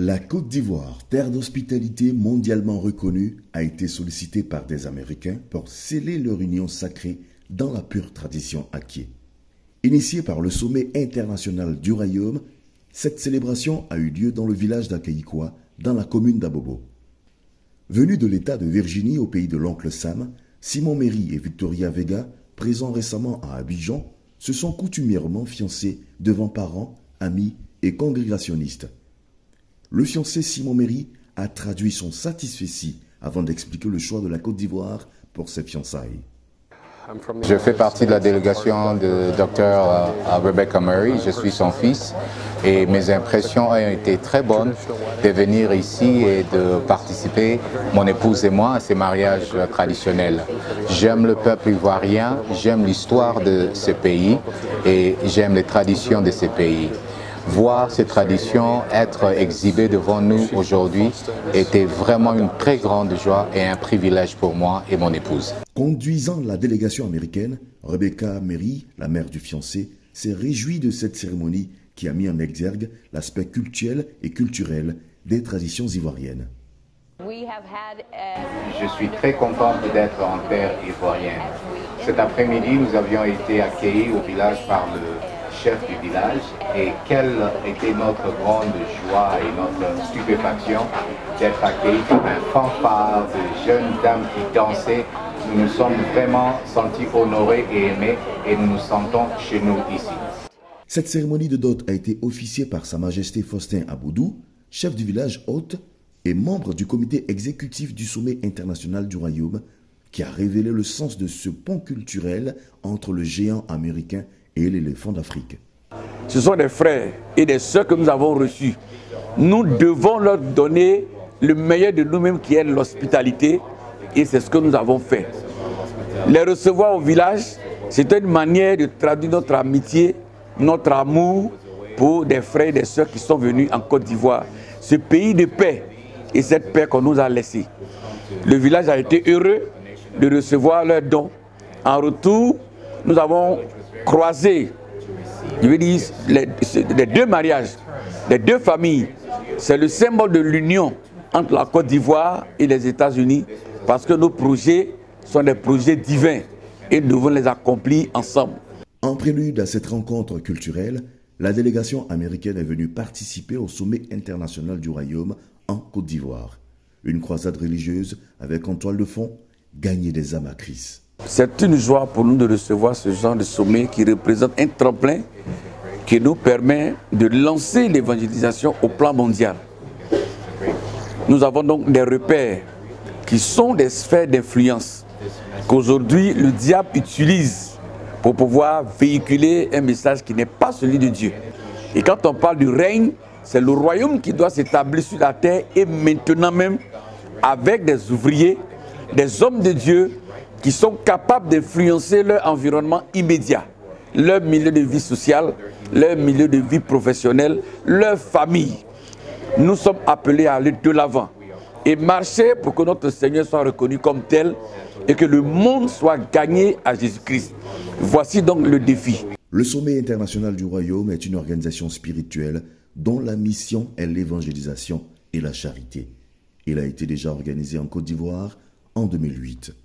La Côte d'Ivoire, terre d'hospitalité mondialement reconnue, a été sollicitée par des Américains pour sceller leur union sacrée dans la pure tradition Aké. Initiée par le sommet international du royaume, cette célébration a eu lieu dans le village d'Akaïkoua, dans la commune d'Abobo. Venus de l'État de Virginie au pays de l'oncle Sam, Simon Méry et Victoria Vega, présents récemment à Abidjan, se sont coutumièrement fiancés devant parents, amis et congrégationnistes. Le fiancé Simon Méry a traduit son satisfecit avant d'expliquer le choix de la Côte d'Ivoire pour ses fiançailles. Je fais partie de la délégation de Dr Rebecca Murray, je suis son fils et mes impressions ont été très bonnes de venir ici et de participer, mon épouse et moi, à ces mariages traditionnels. J'aime le peuple ivoirien, j'aime l'histoire de ce pays et j'aime les traditions de ce pays. Voir ces traditions être exhibées devant nous aujourd'hui était vraiment une très grande joie et un privilège pour moi et mon épouse. Conduisant la délégation américaine, Rebecca Murray, la mère du fiancé, s'est réjouie de cette cérémonie qui a mis en exergue l'aspect cultuel et culturel des traditions ivoiriennes. Je suis très contente d'être en terre ivoirienne. Cet après-midi, nous avions été accueillis au village par le chef du village et quelle était notre grande joie et notre stupéfaction d'être accueillis par un fanfare de jeunes dames qui dansaient. Nous nous sommes vraiment sentis honorés et aimés et nous nous sentons chez nous ici. Cette cérémonie de dot a été officiée par Sa Majesté Faustin Aboudou, chef du village hôte et membre du comité exécutif du sommet international du royaume, qui a révélé le sens de ce pont culturel entre le géant américain et l'éléphant d'Afrique. Ce sont des frères et des sœurs que nous avons reçus. Nous devons leur donner le meilleur de nous-mêmes qui est l'hospitalité et c'est ce que nous avons fait. Les recevoir au village, c'est une manière de traduire notre amitié, notre amour pour des frères et des sœurs qui sont venus en Côte d'Ivoire. Ce pays de paix et cette paix qu'on nous a laissée. Le village a été heureux de recevoir leurs dons. En retour, nous avons croisé, je veux dire, les deux mariages, les deux familles. C'est le symbole de l'union entre la Côte d'Ivoire et les États-Unis parce que nos projets sont des projets divins et nous devons les accomplir ensemble. En prélude à cette rencontre culturelle, la délégation américaine est venue participer au sommet international du royaume en Côte d'Ivoire. Une croisade religieuse avec en toile de fond « Gagner des âmes à Christ ». C'est une joie pour nous de recevoir ce genre de sommet qui représente un tremplin qui nous permet de lancer l'évangélisation au plan mondial. Nous avons donc des repères qui sont des sphères d'influence qu'aujourd'hui le diable utilise pour pouvoir véhiculer un message qui n'est pas celui de Dieu. Et quand on parle du règne, c'est le royaume qui doit s'établir sur la terre et maintenant même avec des ouvriers, des hommes de Dieu qui sont capables d'influencer leur environnement immédiat, leur milieu de vie sociale, leur milieu de vie professionnelle, leur famille. Nous sommes appelés à aller de l'avant et marcher pour que notre Seigneur soit reconnu comme tel et que le monde soit gagné à Jésus-Christ. Voici donc le défi. Le sommet international du royaume est une organisation spirituelle dont la mission est l'évangélisation et la charité. Il a été déjà organisé en Côte d'Ivoire en 2008.